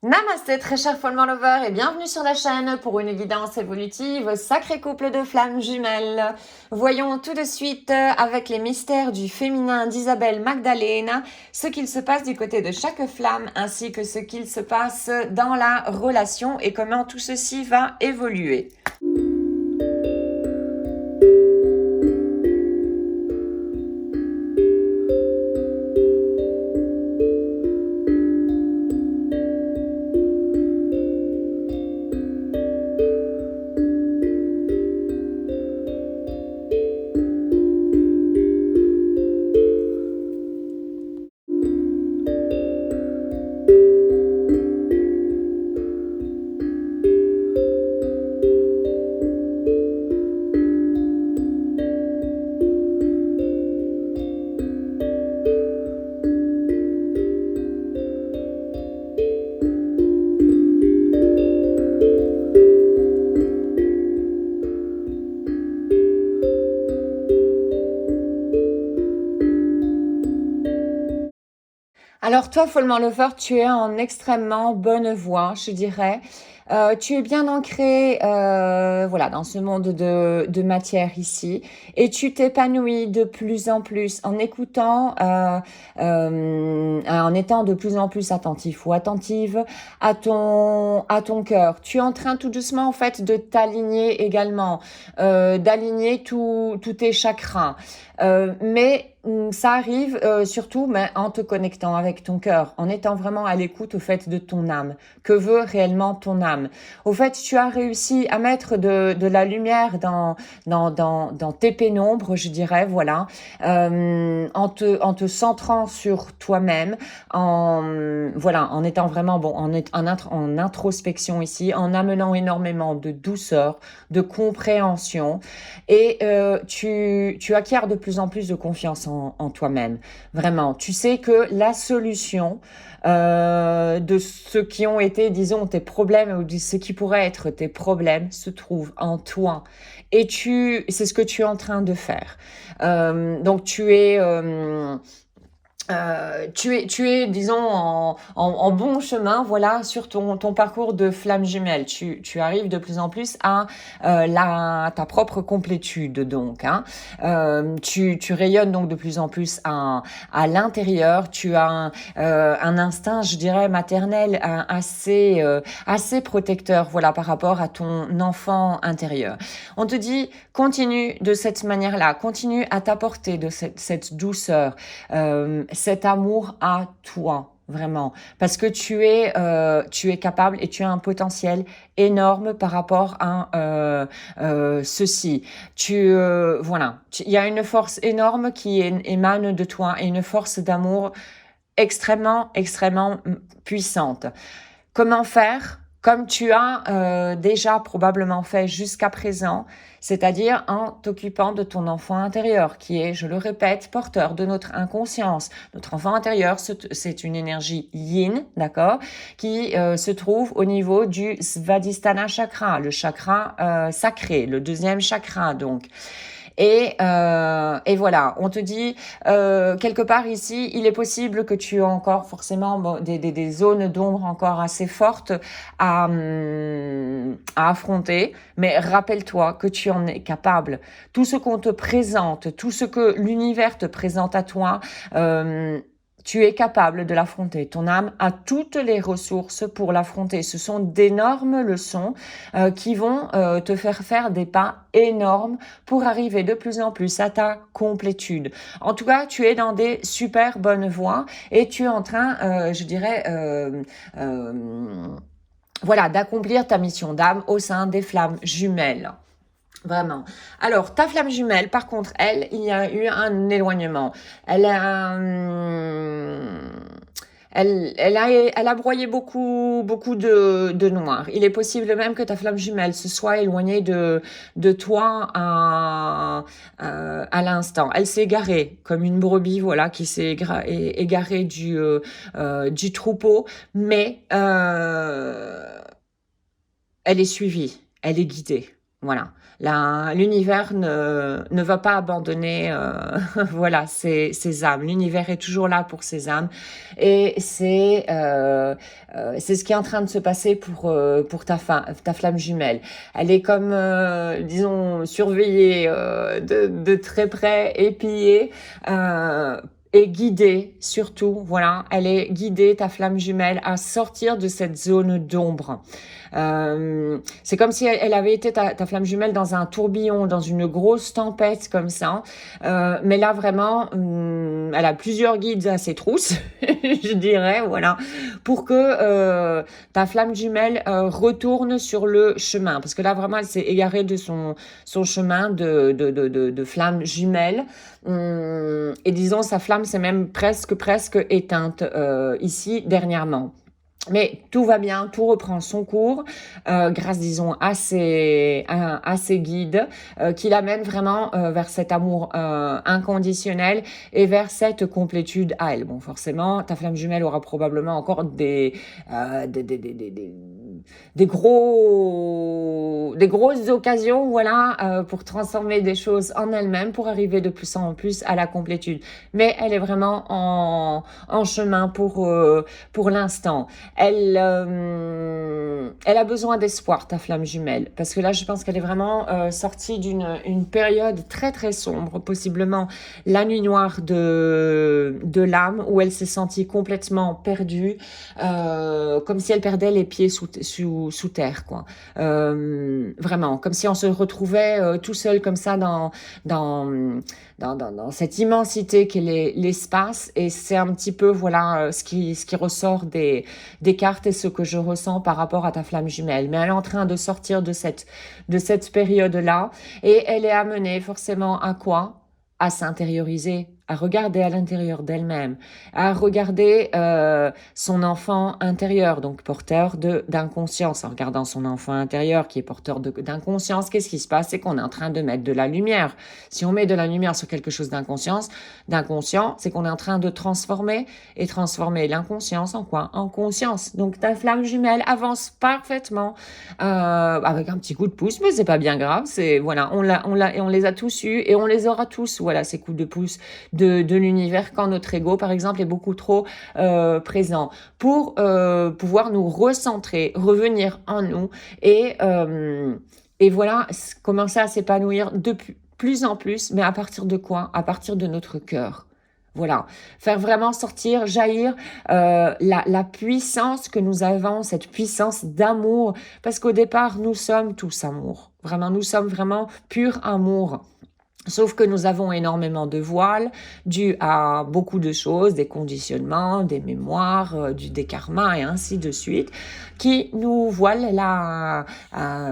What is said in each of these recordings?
Namasté, très cher Follement Lover, et bienvenue sur la chaîne pour une guidance évolutive sacré couple de flammes jumelles. Voyons tout de suite avec les mystères du féminin d'Isabelle Magdalena ce qu'il se passe du côté de chaque flamme ainsi que ce qu'il se passe dans la relation et comment tout ceci va évoluer. Alors toi, Follement Lover, tu es en extrêmement bonne voie, je dirais. Tu es bien ancré voilà, dans ce monde de matière ici et tu t'épanouis de plus en plus en écoutant, en étant de plus en plus attentif ou attentive à ton cœur. Tu es en train tout doucement en fait de t'aligner également, d'aligner tous tes chakras. Mais ça arrive surtout mais en te connectant avec ton cœur, en étant vraiment à l'écoute au fait de ton âme. Que veut réellement ton âme? Au fait, tu as réussi à mettre de la lumière dans tes pénombres, je dirais, voilà, en te centrant sur toi-même, voilà, en étant vraiment bon, en introspection ici, en amenant énormément de douceur, de compréhension, et tu acquiers de plus en plus de confiance en toi-même. Vraiment, tu sais que la solution de ce qui ont été, disons, tes problèmes ou de ce qui pourrait être tes problèmes se trouve en toi. Et c'est ce que tu es en train de faire. Donc tu es, disons, en bon chemin, voilà, sur ton parcours de flamme jumelle. Tu arrives de plus en plus à ta propre complétude, donc. Hein. Tu rayonnes donc de plus en plus à l'intérieur. Tu as un instinct, je dirais, maternel assez protecteur, voilà, par rapport à ton enfant intérieur. On te dit, continue de cette manière-là, continue à t'apporter de cette douceur, cet amour à toi, vraiment, parce que tu es capable et tu as un potentiel énorme par rapport à ceci. Voilà, il y a une force énorme qui émane de toi et une force d'amour extrêmement puissante. Comment faire? Comme tu as déjà probablement fait jusqu'à présent, c'est-à-dire en t'occupant de ton enfant intérieur, qui est, je le répète, porteur de notre inconscience. Notre enfant intérieur, c'est une énergie yin, d'accord, qui se trouve au niveau du Svadhisthana chakra, le chakra sacré, le deuxième chakra, donc. Et voilà, on te dit, quelque part ici, il est possible que tu aies encore forcément des zones d'ombre encore assez fortes à affronter, mais rappelle-toi que tu en es capable. Tout ce qu'on te présente, tout ce que l'univers te présente à toi, tu es capable de l'affronter. Ton âme a toutes les ressources pour l'affronter. Ce sont d'énormes leçons qui vont te faire des pas énormes pour arriver de plus en plus à ta complétude. En tout cas, tu es dans des super bonnes voies et tu es en train, je dirais, voilà, d'accomplir ta mission d'âme au sein des flammes jumelles. Vraiment. Alors, ta flamme jumelle, par contre, elle, il y a eu un éloignement. Elle a, elle a broyé beaucoup de noir. Il est possible même que ta flamme jumelle se soit éloignée de toi à l'instant. Elle s'est égarée comme une brebis, voilà, qui s'est égarée du troupeau, mais elle est suivie, elle est guidée. Voilà, l'univers ne va pas abandonner voilà, ces âmes. L'univers est toujours là pour ces âmes. Et c'est ce qui est en train de se passer pour ta flamme jumelle. Elle est comme, disons, surveillée de très près, épiée. Et guidée, surtout, voilà, elle est guidée, ta flamme jumelle, à sortir de cette zone d'ombre. C'est comme si elle avait été ta flamme jumelle dans un tourbillon, dans une grosse tempête comme ça. Mais là vraiment, elle a plusieurs guides à ses trousses, je dirais, voilà, pour que ta flamme jumelle retourne sur le chemin. Parce que là vraiment, elle s'est égarée de son chemin de flamme jumelle. Et disons, sa flamme s'est même presque éteinte ici dernièrement. Mais tout va bien, tout reprend son cours, grâce, disons, à ses guides, qui l'amènent vraiment vers cet amour inconditionnel et vers cette complétude à elle. Bon, forcément, ta flamme jumelle aura probablement encore des grosses occasions, voilà, pour transformer des choses en elle-même, pour arriver de plus en plus à la complétude. Mais elle est vraiment en chemin pour l'instant. Elle a besoin d'espoir, ta flamme jumelle, parce que là, je pense qu'elle est vraiment sortie d'une période très très sombre, possiblement la nuit noire de l'âme, où elle s'est sentie complètement perdue, comme si elle perdait les pieds sous terre, quoi. Vraiment, comme si on se retrouvait tout seul comme ça dans cette immensité qu'est l'espace. Et c'est un petit peu, voilà, ce qui ressort des cartes et ce que je ressens par rapport à ta flamme jumelle. Mais elle est en train de sortir de cette période-là, et elle est amenée forcément à quoi? À s'intérioriser, à regarder à l'intérieur d'elle-même, à regarder son enfant intérieur, donc porteur d'inconscience. En regardant son enfant intérieur qui est porteur d'inconscience, qu'est-ce qui se passe? C'est qu'on est en train de mettre de la lumière. Si on met de la lumière sur quelque chose d'inconscient, c'est qu'on est en train de transformer l'inconscience en quoi? En conscience. Donc ta flamme jumelle avance parfaitement avec un petit coup de pouce, mais c'est pas bien grave. C'est voilà, on les a tous eus et on les aura tous. Voilà, ces coups de pouce de l'univers quand notre ego, par exemple, est beaucoup trop présent, pour pouvoir nous recentrer, revenir en nous et voilà, commencer à s'épanouir de plus en plus, mais à partir de quoi? À partir de notre cœur. Voilà, faire vraiment sortir, jaillir la puissance que nous avons, cette puissance d'amour, parce qu'au départ, nous sommes tous amour. Vraiment, nous sommes vraiment pur amour. Sauf que nous avons énormément de voiles dus à beaucoup de choses, des conditionnements, des mémoires, des karmas et ainsi de suite, qui nous voilent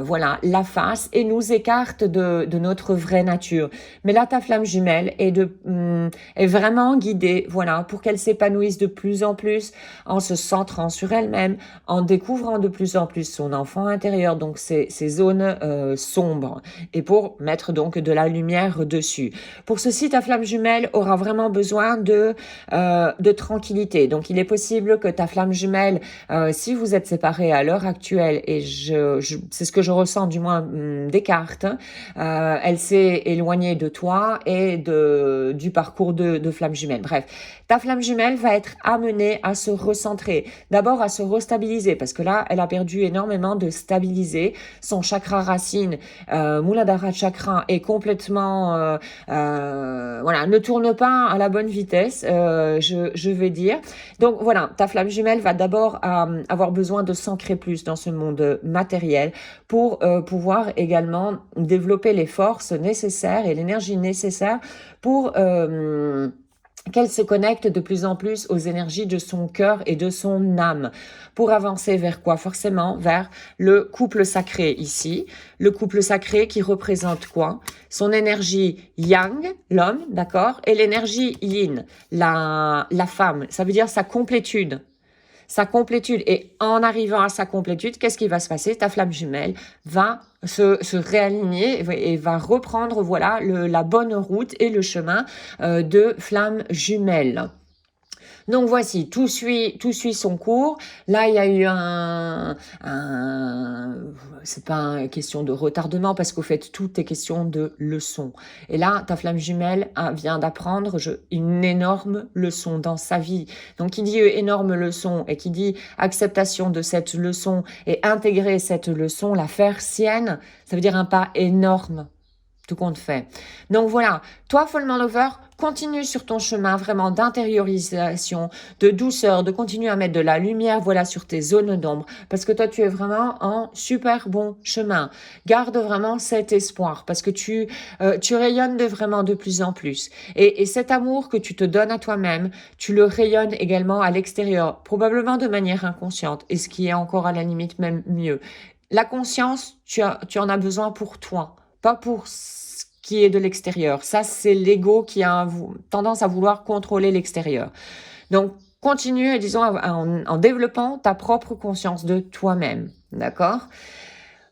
voilà, la face et nous écartent de notre vraie nature. Mais là, ta flamme jumelle est vraiment guidée, voilà, pour qu'elle s'épanouisse de plus en plus en se centrant sur elle-même, en découvrant de plus en plus son enfant intérieur, donc ces zones sombres, et pour mettre donc de la lumière dessus. Pour ceci, ta flamme jumelle aura vraiment besoin de tranquillité. Donc, il est possible que ta flamme jumelle, si vous êtes séparés à l'heure actuelle, et c'est ce que je ressens du moins des cartes, elle s'est éloignée de toi et du parcours de flamme jumelle. Bref, ta flamme jumelle va être amenée à se recentrer, d'abord à se restabiliser, parce que là, elle a perdu énormément de stabiliser. Son chakra racine, Muladhara chakra, est complètement voilà, ne tourne pas à la bonne vitesse, je vais dire. Donc voilà, ta flamme jumelle va d'abord avoir besoin de s'ancrer plus dans ce monde matériel pour pouvoir également développer les forces nécessaires et l'énergie nécessaire pour qu'elle se connecte de plus en plus aux énergies de son cœur et de son âme. Pour avancer vers quoi? Forcément vers le couple sacré ici. Le couple sacré qui représente quoi? Son énergie yang, l'homme, d'accord? Et l'énergie yin, la femme. Ça veut dire sa complétude. Sa complétude. Et en arrivant à sa complétude, qu'est-ce qui va se passer? Ta flamme jumelle va se réaligner et va reprendre, voilà, la bonne route et le chemin de flamme jumelle. Donc voici, tout suit son cours. Là, il y a eu c'est pas une question de retardement parce qu'au fait, tout est question de leçon. Et là, ta flamme jumelle vient d'apprendre une énorme leçon dans sa vie. Donc, qui dit énorme leçon et qui dit acceptation de cette leçon et intégrer cette leçon, la faire sienne, ça veut dire un pas énorme. Tout compte fait. Donc voilà, toi, Follement Lover, continue sur ton chemin vraiment d'intériorisation, de douceur, de continuer à mettre de la lumière, voilà, sur tes zones d'ombre, parce que toi, tu es vraiment en super bon chemin. Garde vraiment cet espoir, parce que tu rayonnes vraiment de plus en plus. Et cet amour que tu te donnes à toi-même, tu le rayonnes également à l'extérieur, probablement de manière inconsciente, et ce qui est encore à la limite même mieux. La conscience, tu en as besoin pour toi, pas pour ce qui est de l'extérieur. Ça, c'est l'ego qui a tendance à vouloir contrôler l'extérieur. Donc, continue, disons, en développant ta propre conscience de toi-même. D'accord ?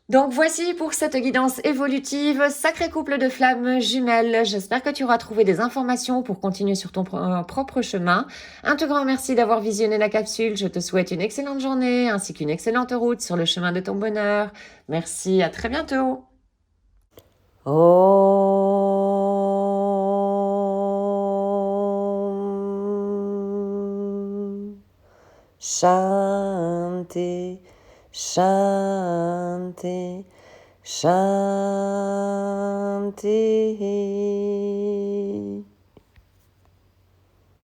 Donc voici pour cette guidance évolutive, sacré couple de flammes jumelles. J'espère que tu auras trouvé des informations pour continuer sur ton propre chemin. Un tout grand merci d'avoir visionné la capsule. Je te souhaite une excellente journée ainsi qu'une excellente route sur le chemin de ton bonheur. Merci, à très bientôt. Shanti, Shanti, Shanti.